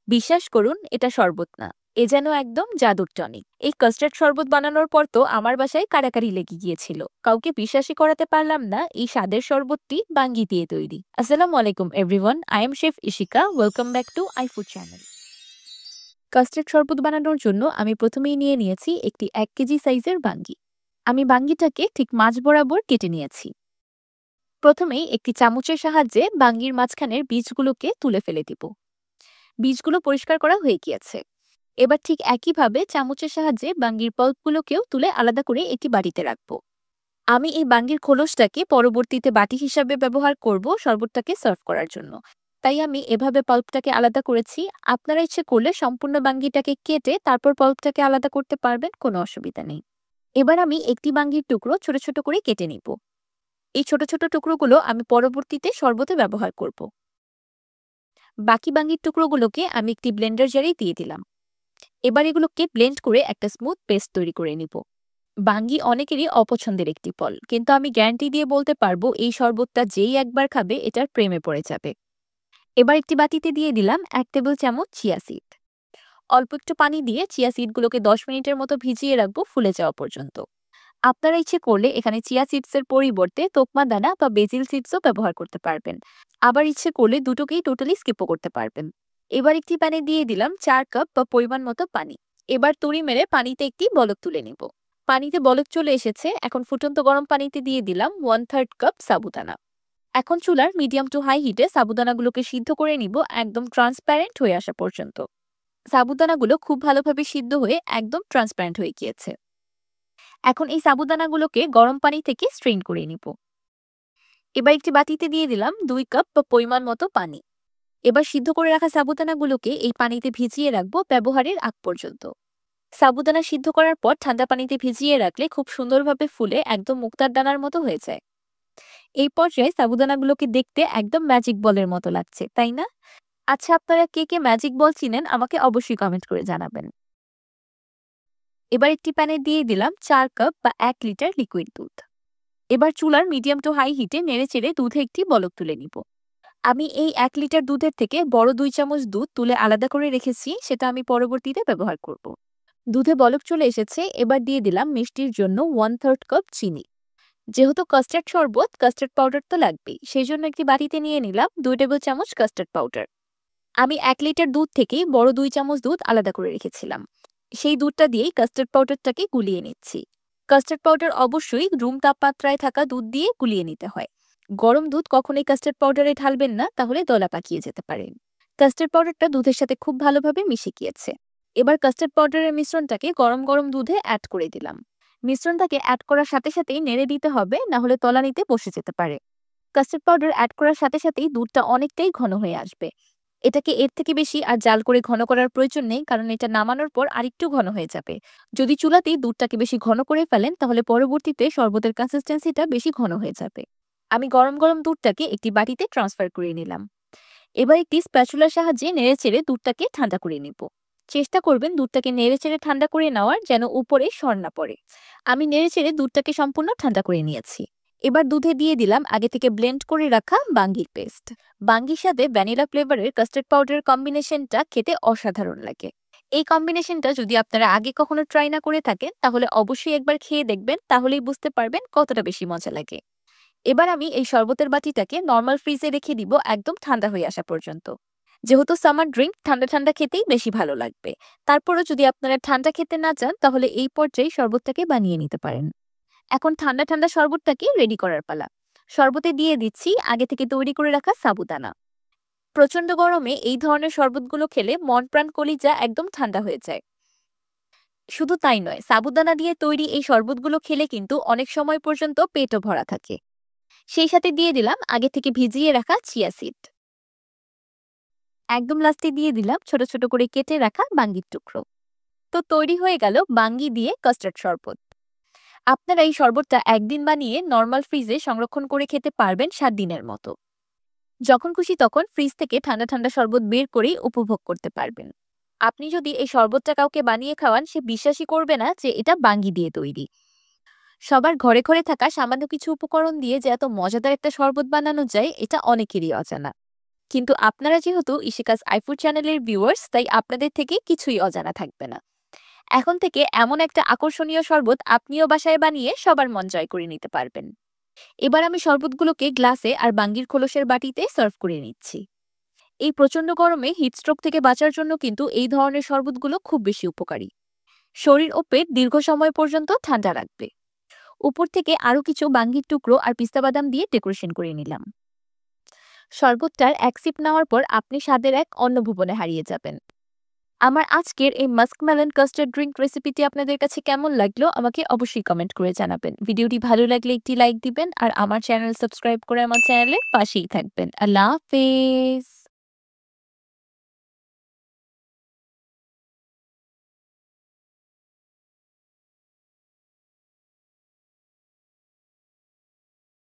বিশ্বাস করুন, এটা শরবত না। এ যেন একদম জাদুর টনিক। এই কাস্টার্ড শরবত বানানোর পর তো আমার বাসায় কাড়াকাড়ি লেগে গিয়েছিল। কাউকে বিশ্বাসই করাতে পারলাম না এই স্বাদের শরবতটি বাঙ্গি দিয়ে তৈরি। আসসালামু আলাইকুম everyone, I am chef Ishika. Welcome back to আইফুড channel. Custard শরবত বানানোর জন্য আমি প্রথমেই নিয়ে নিয়েছি একটি 1 কেজি সাইজের বাঙ্গি। আমি বাঙ্গিটাকে ঠিক মাঝ বরাবর কেটে নিয়েছি। প্রথমেই একটি চামচের সাহায্যে বাঙ্গির মাঝখানের বীজগুলোকে তুলে ফেলে দিব। বীজগুলো পরিষ্কার করা হয়ে গিয়েছে। এবার ঠিক একইভাবে চামচের সাহায্যে বাঙ্গির পাল্পগুলোকেও তুলে আলাদা করে একটি বাটিতে রাখবো। আমি এই বাঙ্গির খোলসটাকে পরবর্তীতে বাটি হিসাবে ব্যবহার করব শরবতটাকে সার্ভ করার জন্য। তাই আমি এভাবে পাল্পটাকে আলাদা করেছি। আপনারা ইচ্ছে করলে সম্পূর্ণ বাঙ্গিটাকে কেটে তারপর পাল্পটাকে আলাদা করতে পারবেন, কোনো অসুবিধা নেই। এবার আমি একটি বাঙ্গির টুকরো ছোট ছোট করে কেটে নিব। এই ছোট ছোট টুকরোগুলো আমি পরবর্তীতে শরবতে ব্যবহার করব। বাকি বাঙ্গির টুকরোগুলোকে আমি একটি ব্লেন্ডার জারে দিয়ে দিলাম। এবার এগুলোকে ব্লেন্ড করে একটা স্মুথ পেস্ট তৈরি করে নিব। বাঙ্গি অনেকেরই অপছন্দের একটি ফল, কিন্তু আমি গ্যারান্টি দিয়ে বলতে পারবো এই শরবতটা যেই একবার খাবে এটার প্রেমে পড়ে যাবে। এবার একটি বাটিতে দিয়ে দিলাম 1 টেবিল চামচ চিয়া সিড। অল্প একটু পানি দিয়ে চিয়া সিডগুলোকে 10 মিনিটের মতো ভিজিয়ে রাখবো ফুলে যাওয়া পর্যন্ত। আপনারা ইচ্ছে করলে এখানে চিয়া সিডসের পরিবর্তে তোকমা দানা বা বেজিল সিডসও ব্যবহার করতে পারবেন। আবার ইচ্ছে করলে দুটোকেই টোটালি স্কিপও করতে পারবেন। এবার একটি প্যানে দিয়ে দিলাম 4 কাপ বা পরিমাণ মতো পানি। এবার তুড়ি মেরে পানিতে একটি বলক তুলে নিব। পানিতে বলক চলে এসেছে, এখন ফুটন্ত গরম পানিতে দিয়ে দিলাম 1/3 কাপ সাবুদানা। এখন চুলার মিডিয়াম টু হাই হিটে সাবুদানাগুলোকে সিদ্ধ করে নিব একদম ট্রান্সপ্যারেন্ট হয়ে আসা পর্যন্ত। সাবুদানাগুলো খুব ভালোভাবে সিদ্ধ হয়ে একদম ট্রান্সপ্যারেন্ট হয়ে গিয়েছে। এখন এই সাবুদানাগুলোকে গরম পানি থেকে স্ট্রেইন করে নিব। এবার একটি বাটিতে দিয়ে দিলাম 2 কাপ বা পরিমাণ মতো পানি। এবার সিদ্ধ করে রাখা সাবুদানাগুলোকে এই পানিতে ভিজিয়ে রাখবো ব্যবহারের আগ পর্যন্ত। সাবুদানা সিদ্ধ করার পর ঠান্ডা পানিতে ভিজিয়ে রাখলে খুব সুন্দরভাবে ফুলে একদম মুক্তার দানার মতো হয়ে যায়। এই পর্যায়ে সাবুদানাগুলোকে দেখতে একদম ম্যাজিক বলের মতো লাগছে, তাই না? আচ্ছা, আপনারা কে কে ম্যাজিক বল চিনেন আমাকে অবশ্যই কমেন্ট করে জানাবেন। এবার একটি প্যানে দিয়ে দিলাম 4 কাপ বা 1 লিটার লিকুইড দুধ। এবার চুলার মিডিয়াম টু হাই হিটে নেড়েচেড়ে দুধে একটি বলক তুলে নিব। আমি এই 1 লিটার দুধের থেকে বড় 2 চামচ দুধ তুলে আলাদা করে রেখেছি, সেটা আমি পরবর্তীতে ব্যবহার করব। দুধে বলক চলে এসেছে, এবার দিয়ে দিলাম মিষ্টির জন্য 1/3 কাপ চিনি। যেহেতু কাস্টার্ড শরবত, কাস্টার্ড পাউডার তো লাগবেই, সেই জন্য একটি বাটিতে নিয়ে নিলাম 2 টেবিল চামচ কাস্টার্ড পাউডার। আমি 1 লিটার দুধ থেকে বড় 2 চামচ দুধ আলাদা করে রেখেছিলাম। সেই দুধটা দিয়েই কাস্টার্ড পাউডারটাকে গুলিয়ে নিচ্ছি। কাস্টার্ড পাউডার অবশ্যই রুম তাপমাত্রায় থাকা দুধ দিয়ে গুলিয়ে নিতে হয়। গরম দুধ কখনোই কাস্টার্ড পাউডারে ঢালবেন না, তাহলে দলা পাকিয়ে যেতে পারে। কাস্টার্ড পাউডারটা দুধের সাথে খুব ভালোভাবে মিশে গিয়েছে। এবার কাস্টার্ড পাউডারের মিশ্রণটাকে গরম গরম দুধে অ্যাড করে দিলাম। মিশ্রণটাকে অ্যাড করার সাথে সাথেই নেড়ে দিতে হবে, না হলে তলানিতে বসে যেতে পারে। কাস্টার্ড পাউডার অ্যাড করার সাথে সাথেই দুধটা অনেকটাই ঘন হয়ে আসবে। এটাকে এর থেকে বেশি আর জাল করে ঘন করার প্রয়োজন নেই, কারণ এটা নামানোর পর আরেকটু ঘন হয়ে যাবে। যদি চুলাতেই দুধটাকে বেশি ঘন করে ফেলেন তাহলে পরবর্তীতে শরবতের কনসিস্টেন্সিটা বেশি ঘন হয়ে যাবে। আমি গরম গরম দুধটাকে একটি বাটিতে ট্রান্সফার করে নিলাম। এবার একটি স্প্যাচুলার সাহায্যে নেড়েচেড়ে দুধটাকে ঠান্ডা করে নিব। চেষ্টা করবেন দুধটাকে নেড়েচেড়ে ঠান্ডা করে নেওয়ার, যেন উপরে সর না পড়ে। আমি নেড়েচেড়ে দুধটাকে সম্পূর্ণ ঠান্ডা করে নিয়েছি। এবার দুধে দিয়ে দিলাম আগে থেকে ব্লেন্ড করে রাখা বাঙ্গির পেস্ট। বাঙ্গির সাথে ভ্যানিলা ফ্লেভারের কাস্টার্ড পাউডারের কম্বিনেশনটা খেতে অসাধারণ লাগে। এই কম্বিনেশনটা যদি আপনারা আগে কখনো ট্রাই না করে থাকেন তাহলে অবশ্যই একবার খেয়ে দেখবেন, তাহলেই বুঝতে পারবেন কতটা বেশি মজা লাগে। এবার আমি এই শরবতের বাটিটাকে নর্মাল ফ্রিজে রেখে দিব একদম ঠান্ডা হয়ে আসা পর্যন্ত। যেহেতু সামার ড্রিঙ্ক, ঠান্ডা ঠান্ডা খেতেই বেশি ভালো লাগবে। তারপরও যদি আপনারা ঠান্ডা খেতে না চান তাহলে এই পর্যায়ে শরবতটাকে বানিয়ে নিতে পারেন। এখন ঠান্ডা ঠান্ডা শরবতটাকে রেডি করার পালা। শরবতে দিয়ে দিচ্ছি আগে থেকে তৈরি করে রাখা সাবুদানা। প্রচন্ড গরমে এই ধরনের শরবতগুলো খেলে মন প্রাণ কলিজা একদম ঠান্ডা হয়ে যায়। শুধু তাই নয়, সাবুদানা দিয়ে তৈরি এই শরবতগুলো খেলে কিন্তু অনেক সময় পর্যন্ত পেটও ভরা থাকে। সেই সাথে দিয়ে দিলাম আগে থেকে ভিজিয়ে রাখা চিয়া সিড। একদম লাস্টে দিয়ে দিলাম ছোট ছোট করে কেটে রাখা বাঙ্গির টুকরো। তো তৈরি হয়ে গেল বাঙ্গি দিয়ে কাস্টার্ড শরবত। আপনারা এই শরবতটা একদিন বানিয়ে নর্মাল ফ্রিজে সংরক্ষণ করে খেতে পারবেন 7 দিনের মতো। যখন খুশি তখন ফ্রিজ থেকে ঠান্ডা ঠান্ডা শরবত বের করেই উপভোগ করতে পারবেন। আপনি যদি এই শরবতটা কাউকে বানিয়ে খাওয়ান, সে বিশ্বাসই করবে না যে এটা বাঙ্গি দিয়ে তৈরি। সবার ঘরে ঘরে থাকা সামান্য কিছু উপকরণ দিয়ে যে এত মজাদার একটা শরবত বানানো যায়, এটা অনেকেরই অজানা। কিন্তু আপনারা যেহেতু ইশিকাস আইফুড চ্যানেলের ভিউয়ার্স, তাই আপনাদের থেকে কিছুই অজানা থাকবে না। এখন থেকে এমন একটা আকর্ষণীয় শরবত আপনিও বাসায় বানিয়ে সবার মন জয় করে নিতে পারবেন। এবার আমি শরবতগুলোকে গ্লাসে আর বাঙ্গির খোলসের বাটিতে সার্ভ করে নিচ্ছি। এই প্রচন্ড গরমে হিটস্ট্রোক থেকে বাঁচার জন্য কিন্তু এই ধরনের শরবতগুলো খুব বেশি উপকারী। শরীর ও পেট দীর্ঘ সময় পর্যন্ত ঠান্ডা রাখবে। উপর থেকে আরো কিছু বাঙ্গির টুকরো আর পিস্তা বাদাম দিয়ে ডেকোরেশন করে নিলাম। শরবতটার এক সিপ নেওয়ার পর আপনি স্বাদের এক অন্য ভুবনে হারিয়ে যাবেন। আমার আজকের এই মাস্কমেলন কাস্টার্ড ড্রিঙ্ক রেসিপিটি আপনাদের কাছে কেমন লাগলো আমাকে অবশ্যই কমেন্ট করে জানাবেন। ভিডিওটি ভালো লাগলে একটি লাইক দিবেন আর আমার চ্যানেল সাবস্ক্রাইব করে আমার চ্যানেলের পাশেই থাকবেন। আল্লাহ হাফেজ।